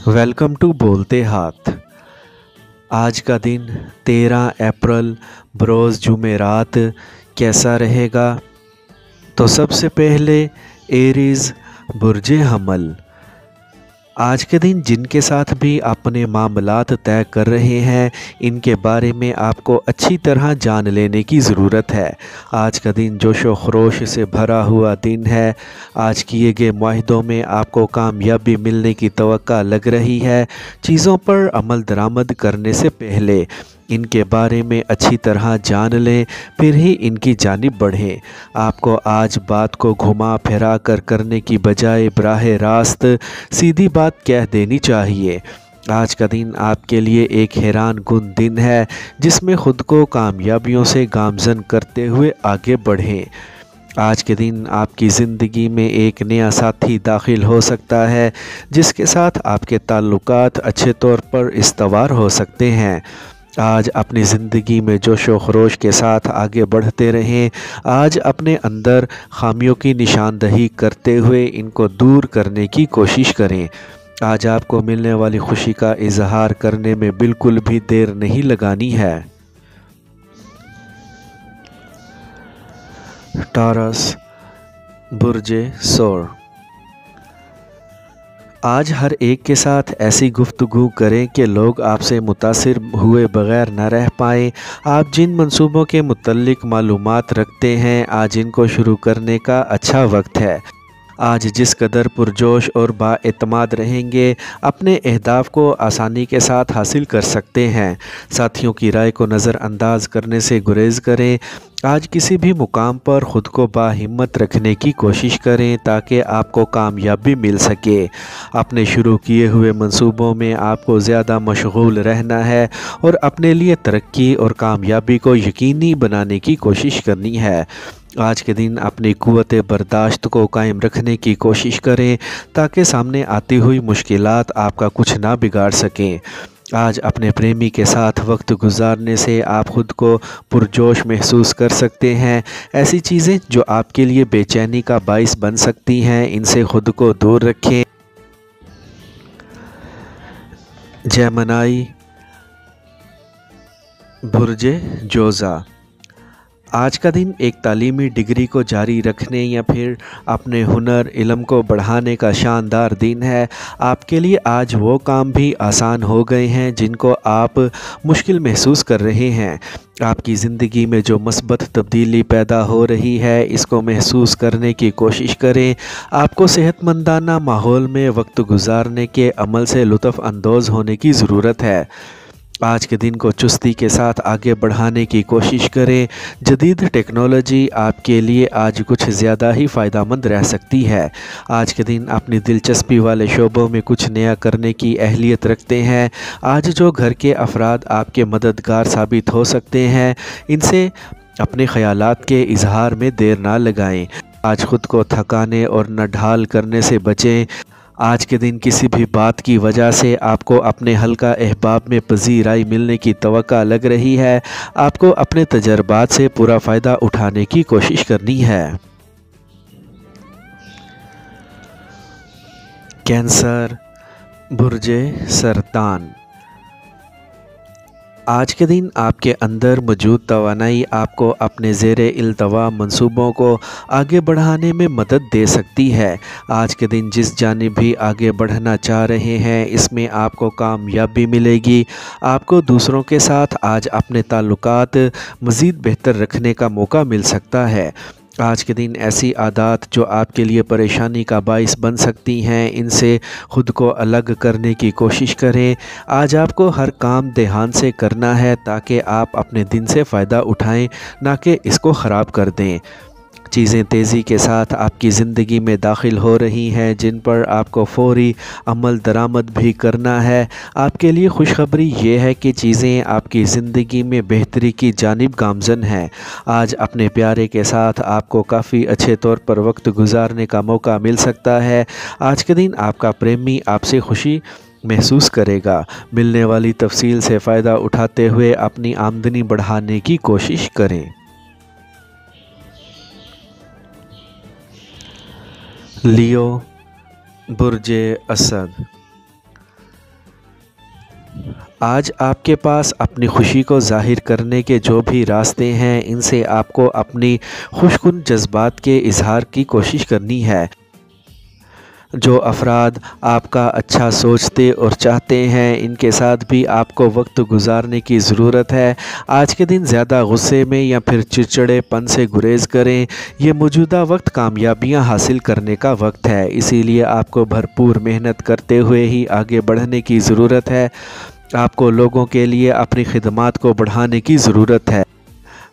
Welcome to बोलते हाथ। आज का दिन 13 अप्रैल बरोज़ जुमेरात कैसा रहेगा? तो सबसे पहले एरीज़ बुर्ज हमल। आज के दिन जिनके साथ भी अपने मामलात तय कर रहे हैं, इनके बारे में आपको अच्छी तरह जान लेने की ज़रूरत है। आज का दिन जोश व खरोश से भरा हुआ दिन है। आज किए गए मुआहदों में आपको कामयाबी मिलने की तवक्का लग रही है। चीज़ों पर अमल दरामद करने से पहले इनके बारे में अच्छी तरह जान लें, फिर ही इनकी जानिब बढ़ें। आपको आज बात को घुमा फिरा कर करने की बजाय बराह रास्त सीधी बात कह देनी चाहिए। आज का दिन आपके लिए एक हैरान कुन दिन है, जिसमें ख़ुद को कामयाबियों से गामज़न करते हुए आगे बढ़ें। आज के दिन आपकी ज़िंदगी में एक नया साथी दाखिल हो सकता है, जिसके साथ आपके ताल्लुकात अच्छे तौर पर इस्तवार हो सकते हैं। आज अपनी ज़िंदगी में जोश व खरोश के साथ आगे बढ़ते रहें। आज अपने अंदर खामियों की निशानदही करते हुए इनको दूर करने की कोशिश करें। आज आपको मिलने वाली खुशी का इजहार करने में बिल्कुल भी देर नहीं लगानी है। टॉरस बुर्ज सौर। आज हर एक के साथ ऐसी गुफ्तगू करें कि लोग आपसे मुतासिर हुए बग़ैर न रह पाएँ। आप जिन मंसूबों के मुतल्लिक मालूमात रखते हैं, आज इनको शुरू करने का अच्छा वक्त है। आज जिस कदर पुरजोश और बाएतमाद रहेंगे, अपने अहदाफ़ को आसानी के साथ हासिल कर सकते हैं। साथियों की राय को नज़रअंदाज करने से गुरेज़ करें। आज किसी भी मुकाम पर ख़ुद को बाहिम्मत रखने की कोशिश करें, ताकि आपको कामयाबी मिल सके। अपने शुरू किए हुए मंसूबों में आपको ज़्यादा मशगूल रहना है और अपने लिए तरक्की और कामयाबी को यकीनी बनाने की कोशिश करनी है। आज के दिन अपनी क़ुव्वत बर्दाश्त को कायम रखने की कोशिश करें, ताकि सामने आती हुई मुश्किलात आपका कुछ ना बिगाड़ सकें। आज अपने प्रेमी के साथ वक्त गुजारने से आप ख़ुद को पुरजोश महसूस कर सकते हैं। ऐसी चीज़ें जो आपके लिए बेचैनी का बाइस बन सकती हैं, इनसे ख़ुद को दूर रखें। जेमिनी बुर्ज जोज़ा। आज का दिन एक तालीमी डिग्री को जारी रखने या फिर अपने हुनर इल्म को बढ़ाने का शानदार दिन है। आपके लिए आज वो काम भी आसान हो गए हैं जिनको आप मुश्किल महसूस कर रहे हैं। आपकी ज़िंदगी में जो मस्बत तब्दीली पैदा हो रही है, इसको महसूस करने की कोशिश करें। आपको सेहतमंदाना माहौल में वक्त गुजारने के अमल से लुत्फ़ अंदोज़ होने की ज़रूरत है। आज के दिन को चुस्ती के साथ आगे बढ़ाने की कोशिश करें। जदीद टेक्नोलॉजी आपके लिए आज कुछ ज़्यादा ही फ़ायदेमंद रह सकती है। आज के दिन अपनी दिलचस्पी वाले शोबों में कुछ नया करने की अहलियत रखते हैं। आज जो घर के अफराद आपके मददगार साबित हो सकते हैं, इनसे अपने ख़यालात के इजहार में देर ना लगाएं। आज ख़ुद को थकाने और नढाल करने से बचें। आज के दिन किसी भी बात की वजह से आपको अपने हल्का अहबाब में पजीराई मिलने की तवक्का लग रही है। आपको अपने तजर्बात से पूरा फ़ायदा उठाने की कोशिश करनी है। कैंसर बुर्ज सरतान। आज के दिन आपके अंदर मौजूद तवानाई आपको अपने ज़ेरे इल्तवा मंसूबों को आगे बढ़ाने में मदद दे सकती है। आज के दिन जिस जानिब भी आगे बढ़ना चाह रहे हैं, इसमें आपको कामयाबी मिलेगी। आपको दूसरों के साथ आज अपने ताल्लुकात मज़ीद बेहतर रखने का मौका मिल सकता है। आज के दिन ऐसी आदत जो आपके लिए परेशानी का बाइस बन सकती हैं, इनसे ख़ुद को अलग करने की कोशिश करें। आज आपको हर काम ध्यान से करना है, ताकि आप अपने दिन से फ़ायदा उठाएं, ना कि इसको ख़राब कर दें। चीज़ें तेज़ी के साथ आपकी ज़िंदगी में दाखिल हो रही हैं, जिन पर आपको फ़ौरी अमल दरामद भी करना है। आपके लिए खुशखबरी ये है कि चीज़ें आपकी ज़िंदगी में बेहतरी की जानिब गामज़न हैं। आज अपने प्यारे के साथ आपको काफ़ी अच्छे तौर पर वक्त गुजारने का मौका मिल सकता है। आज के दिन आपका प्रेमी आपसे खुशी महसूस करेगा। मिलने वाली तफसील से फ़ायदा उठाते हुए अपनी आमदनी बढ़ाने की कोशिश करें। लियो बुर्ज असद। آج آپ کے پاس اپنی خوشی کو ظاہر کرنے کے جو بھی راستے ہیں، ان سے آپ کو اپنی خوش کن جذبات کے اظہار کی کوشش کرنی ہے۔ جو افراد آپ کا اچھا سوچتے اور چاہتے ہیں، ان کے ساتھ بھی آپ کو وقت گزارنے کی ضرورت ہے۔ آج کے دن زیادہ غصے میں یا پھر چڑچڑے پن سے گریز کریں۔ یہ موجودہ وقت کامیابیاں حاصل کرنے کا وقت ہے، اسی لیے آپ کو بھرپور محنت کرتے ہوئے ہی آگے بڑھنے کی ضرورت ہے۔ آپ کو لوگوں کے لیے اپنی خدمات کو بڑھانے کی ضرورت ہے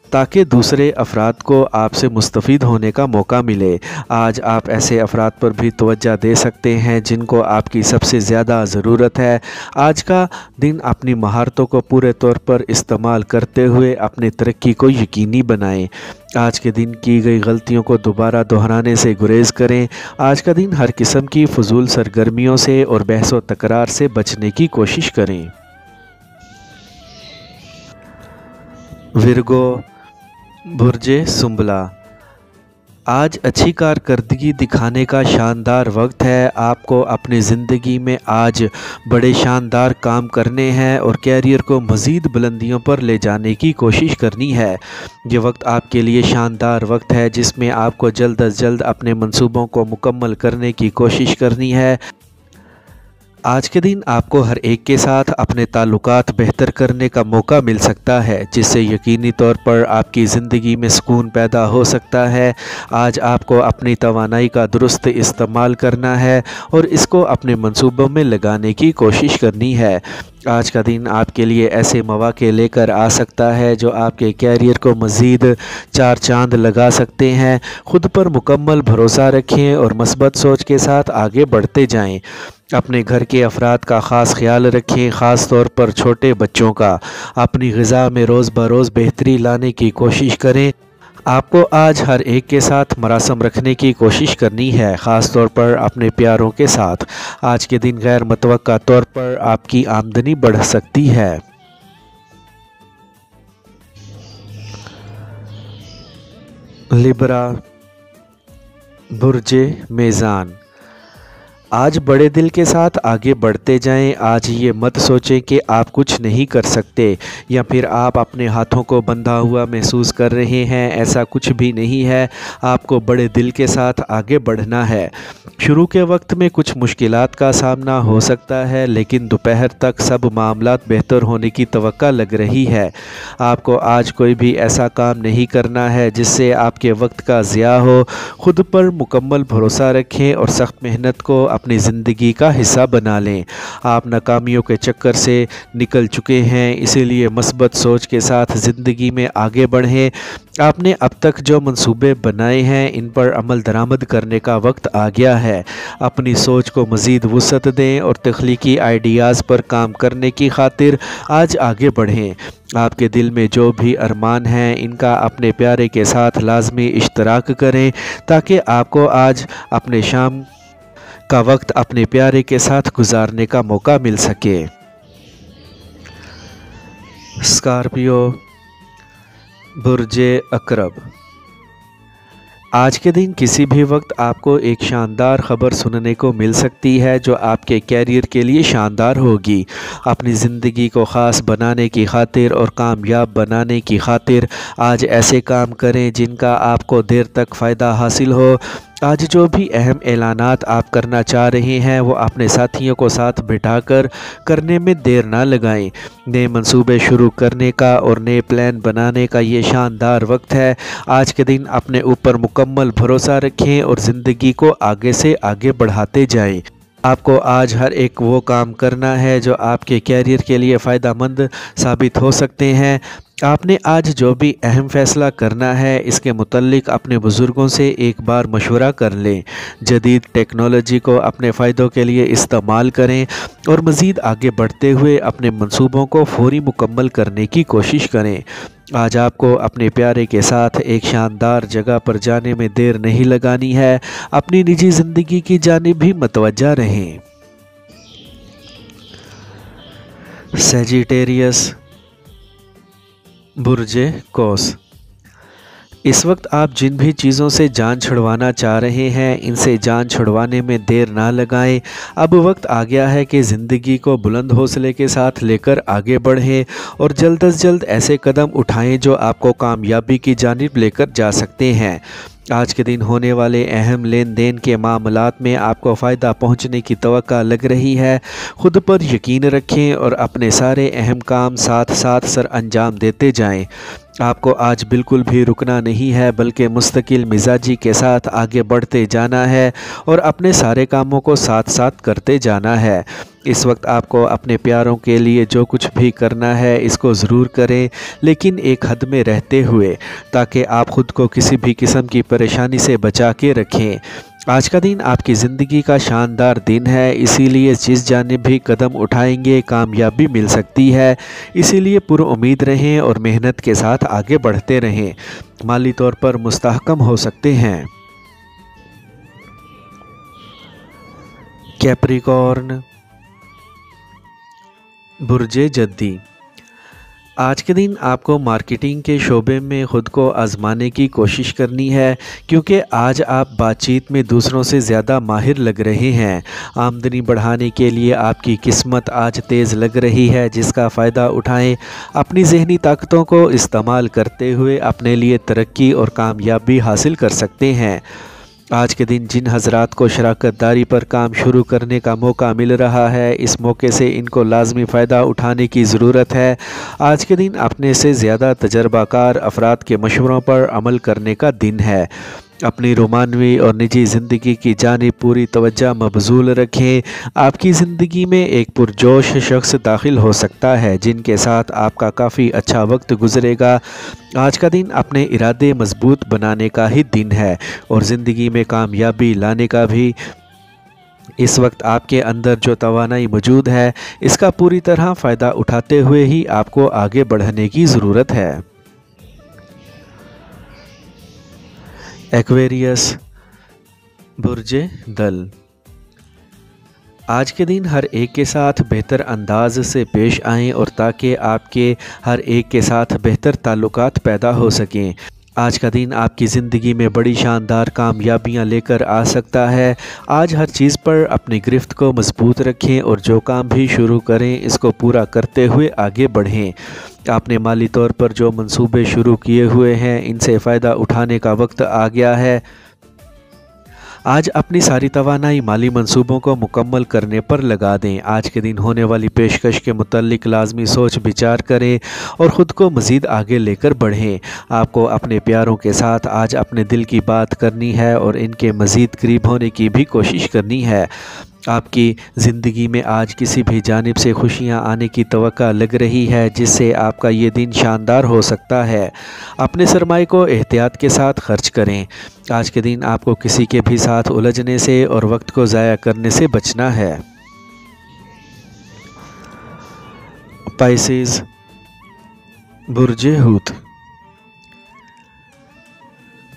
تاکہ دوسرے افراد کو آپ سے مستفید ہونے کا موقع ملے۔ آج آپ ایسے افراد پر بھی توجہ دے سکتے ہیں جن کو آپ کی سب سے زیادہ ضرورت ہے۔ آج کا دن اپنی مہارتوں کو پورے طور پر استعمال کرتے ہوئے اپنی ترقی کو یقینی بنائیں۔ آج کے دن کی گئی غلطیوں کو دوبارہ دہرانے سے گریز کریں۔ آج کا دن ہر قسم کی فضول سرگرمیوں سے اور بحث و تکرار سے بچنے کی کوشش کریں۔ ورگو، برج سنبلہ، آج اچھی کارکردگی دکھانے کا شاندار وقت ہے۔ آپ کو اپنی زندگی میں آج بڑے شاندار کام کرنے ہیں اور کیریئر کو مزید بلندیوں پر لے جانے کی کوشش کرنی ہے۔ یہ وقت آپ کے لیے شاندار وقت ہے جس میں آپ کو جلد از جلد اپنے منصوبوں کو مکمل کرنے کی کوشش کرنی ہے۔ آج کے دن آپ کو ہر ایک کے ساتھ اپنے تعلقات بہتر کرنے کا موقع مل سکتا ہے، جس سے یقینی طور پر آپ کی زندگی میں سکون پیدا ہو سکتا ہے۔ آج آپ کو اپنی توانائی کا درست استعمال کرنا ہے اور اس کو اپنے منصوبوں میں لگانے کی کوشش کرنی ہے۔ آج کا دن آپ کے لیے ایسے مواقع لے کر آ سکتا ہے جو آپ کے کیریئر کو مزید چار چاند لگا سکتے ہیں۔ خود پر مکمل بھروسہ رکھیں اور مثبت سوچ کے ساتھ آگے بڑھتے جائیں۔ اپنے گھر کے افراد کا خاص خیال رکھیں، خاص طور پر چھوٹے بچوں کا۔ اپنی غذا میں روز بروز بہتری لانے کی کوشش کریں۔ آپ کو آج ہر ایک کے ساتھ مراسم رکھنے کی کوشش کرنی ہے، خاص طور پر اپنے پیاروں کے ساتھ۔ آج کے دن غیر متوقع طور پر آپ کی آمدنی بڑھ سکتی ہے۔ لیبرا، برج میزان، آج بڑے دل کے ساتھ آگے بڑھتے جائیں۔ آج یہ مت سوچیں کہ آپ کچھ نہیں کر سکتے یا پھر آپ اپنے ہاتھوں کو بندھا ہوا محسوس کر رہے ہیں، ایسا کچھ بھی نہیں ہے۔ آپ کو بڑے دل کے ساتھ آگے بڑھنا ہے۔ شروع کے وقت میں کچھ مشکلات کا سامنا ہو سکتا ہے، لیکن دوپہر تک سب معاملات بہتر ہونے کی توقع لگ رہی ہے۔ آپ کو آج کوئی بھی ایسا کام نہیں کرنا ہے جس سے آپ کے وقت کا ضیاع ہو۔ خود پر مکمل بھروسہ رکھیں اور سخت محنت کو اپنی زندگی کا حصہ بنا لیں۔ آپ ناکامیوں کے چکر سے نکل چکے ہیں، اسی لیے مثبت سوچ کے ساتھ زندگی میں آگے بڑھیں۔ آپ نے اب تک جو منصوبے بنائے ہیں، ان پر عمل درآمد کرنے کا وقت آ گیا ہے۔ اپنی سوچ کو مزید وسعت دیں اور تخلیقی آئیڈیاز پر کام کرنے کی خاطر آج آگے بڑھیں۔ آپ کے دل میں جو بھی ارمان ہیں، ان کا اپنے پیارے کے ساتھ لازمی اشتراک کریں تاکہ آپ کو آج اپنے شام کا وقت اپنے پیارے کے ساتھ گزارنے کا موقع مل سکے۔ اسکارپیو، برج عقرب، آج کے دن کسی بھی وقت آپ کو ایک شاندار خبر سننے کو مل سکتی ہے جو آپ کے کیریئر کے لیے شاندار ہوگی۔ اپنی زندگی کو خاص بنانے کی خاطر اور کامیاب بنانے کی خاطر آج ایسے کام کریں جن کا آپ کو دیر تک فائدہ حاصل ہو۔ آج جو بھی اہم اعلانات آپ کرنا چاہ رہے ہیں، وہ اپنے ساتھیوں کو ساتھ بٹھا کر کرنے میں دیر نہ لگائیں۔ نئے منصوبے شروع کرنے کا اور نئے پلان بنانے کا یہ شاندار وقت ہے۔ آج کے دن اپنے اوپر مکمل بھروسہ رکھیں اور زندگی کو آگے سے آگے بڑھاتے جائیں۔ آپ کو آج ہر ایک وہ کام کرنا ہے جو آپ کے کیریئر کے لیے فائدہ مند ثابت ہو سکتے ہیں۔ آپ نے آج جو بھی اہم فیصلہ کرنا ہے، اس کے متعلق اپنے بزرگوں سے ایک بار مشورہ کر لیں۔ جدید ٹیکنالوجی کو اپنے فائدوں کے لیے استعمال کریں اور مزید آگے بڑھتے ہوئے اپنے منصوبوں کو فوری مکمل کرنے کی کوشش کریں۔ آج آپ کو اپنے پیارے کے ساتھ ایک شاندار جگہ پر جانے میں دیر نہیں لگانی ہے۔ اپنی نجی زندگی کی جانب بھی متوجہ رہیں۔ سیجیٹیریس، برج قوس، इस वक्त आप जिन भी चीज़ों से जान छुड़वाना चाह रहे हैं, इनसे जान छुड़वाने में देर ना लगाएं। अब वक्त आ गया है कि ज़िंदगी को बुलंद हौसले के साथ लेकर आगे बढ़ें और जल्द अज जल्द ऐसे कदम उठाएं जो आपको कामयाबी की जानिब लेकर जा सकते हैं। आज के दिन होने वाले अहम लेन देन के मामलात में आपको फ़ायदा पहुंचने की तवक्का लग रही है। खुद पर यकीन रखें और अपने सारे अहम काम साथ साथ सर अंजाम देते जाएं। आपको आज बिल्कुल भी रुकना नहीं है, बल्कि मुस्तकिल मिजाजी के साथ आगे बढ़ते जाना है और अपने सारे कामों को साथ साथ करते जाना है। इस वक्त आपको अपने प्यारों के लिए जो कुछ भी करना है इसको ज़रूर करें, लेकिन एक हद में रहते हुए, ताकि आप ख़ुद को किसी भी किस्म की परेशानी से बचा के रखें। आज का दिन आपकी ज़िंदगी का शानदार दिन है, इसीलिए जिस जानिब भी कदम उठाएंगे कामयाबी मिल सकती है। इसीलिए पुरुउम्मीद रहें और मेहनत के साथ आगे बढ़ते रहें। माली तौर पर मुस्तहकम हो सकते हैं। कैप्रिकॉर्न, बुर्जे जद्दी। आज के दिन आपको मार्केटिंग के शोबे में ख़ुद को आज़माने की कोशिश करनी है, क्योंकि आज आप बातचीत में दूसरों से ज़्यादा माहिर लग रहे हैं। आमदनी बढ़ाने के लिए आपकी किस्मत आज तेज़ लग रही है, जिसका फ़ायदा उठाएं। अपनी ज़हनी ताकतों को इस्तेमाल करते हुए अपने लिए तरक्की और कामयाबी हासिल कर सकते हैं। आज के दिन जिन हज़रात को शराकत दारी पर काम शुरू करने का मौका मिल रहा है, इस मौके से इनको लाजमी फ़ायदा उठाने की ज़रूरत है। आज के दिन अपने से ज़्यादा तजर्बाकार अफराद के मशवरों पर अमल करने का दिन है। अपनी रोमानवी और निजी ज़िंदगी की जानिब पूरी तवज्जो मबजूल रखें। आपकी ज़िंदगी में एक पुरजोश शख्स दाखिल हो सकता है, जिनके साथ आपका काफ़ी अच्छा वक्त गुजरेगा। आज का दिन अपने इरादे मजबूत बनाने का ही दिन है और ज़िंदगी में कामयाबी लाने का भी। इस वक्त आपके अंदर जो तवानाई मौजूद है, इसका पूरी तरह फ़ायदा उठाते हुए ही आपको आगे बढ़ने की ज़रूरत है। एक्वेरियस, बुर्जे दल। आज के दिन हर एक के साथ बेहतर अंदाज से पेश आएं और ताकि आपके हर एक के साथ बेहतर ताल्लुकात पैदा हो सकें। आज का दिन आपकी ज़िंदगी में बड़ी शानदार कामयाबियां लेकर आ सकता है। आज हर चीज़ पर अपनी गिरफ्त को मजबूत रखें और जो काम भी शुरू करें इसको पूरा करते हुए आगे बढ़ें। आपने माली तौर पर जो मंसूबे शुरू किए हुए हैं, इनसे फ़ायदा उठाने का वक्त आ गया है। आज अपनी सारी तवानाई माली मंसूबों को मुकम्मल करने पर लगा दें। आज के दिन होने वाली पेशकश के मुतल्लिक लाजमी सोच विचार करें और ख़ुद को मज़ीद आगे लेकर बढ़ें। आपको अपने प्यारों के साथ आज अपने दिल की बात करनी है और इनके मज़ीद करीब होने की भी कोशिश करनी है। आपकी ज़िंदगी में आज किसी भी जानिब से खुशियां आने की तवक्का लग रही है, जिससे आपका ये दिन शानदार हो सकता है। अपने सरमाए को एहतियात के साथ खर्च करें। आज के दिन आपको किसी के भी साथ उलझने से और वक्त को ज़ाया करने से बचना है। पाइसेस, बुर्जे हूत।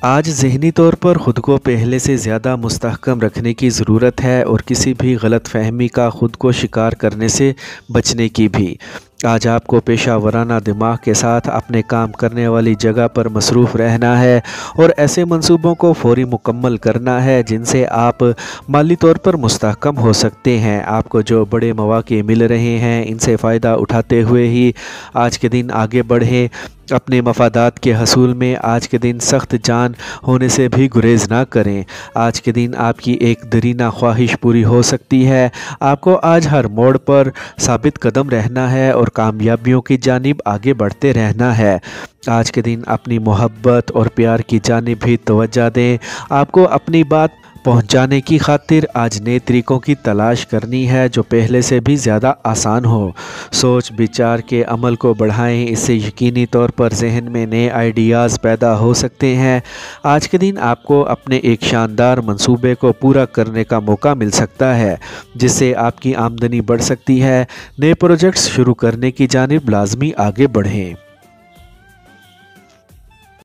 आज ज़हनी तौर पर ख़ुद को पहले से ज़्यादा मुस्तहकम रखने की ज़रूरत है और किसी भी गलत फहमी का ख़ुद को शिकार करने से बचने की भी। आज आपको पेशा वराना दिमाग के साथ अपने काम करने वाली जगह पर मसरूफ़ रहना है और ऐसे मंसूबों को फ़ौरी मुकम्मल करना है जिनसे आप माली तौर पर मुस्तहकम हो सकते हैं। आपको जो बड़े मौक़े मिल रहे हैं, इनसे फ़ायदा उठाते हुए ही आज के दिन आगे बढ़ें। अपने मफादात के हसूल में आज के दिन सख्त जान होने से भी गुरेज ना करें। आज के दिन आपकी एक दरीना ख्वाहिश पूरी हो सकती है। आपको आज हर मोड़ पर साबित कदम रहना है और कामयाबियों की जानिब आगे बढ़ते रहना है। आज के दिन अपनी मोहब्बत और प्यार की जानिब भी तवज्जो दें। आपको अपनी बात पहुंचाने की खातिर आज नए तरीक़ों की तलाश करनी है जो पहले से भी ज़्यादा आसान हो। सोच विचार के अमल को बढ़ाएं, इससे यकीनी तौर पर जहन में नए आइडियाज़ पैदा हो सकते हैं। आज के दिन आपको अपने एक शानदार मंसूबे को पूरा करने का मौका मिल सकता है, जिससे आपकी आमदनी बढ़ सकती है। नए प्रोजेक्ट्स शुरू करने की जानिब लाजमी आगे बढ़ें।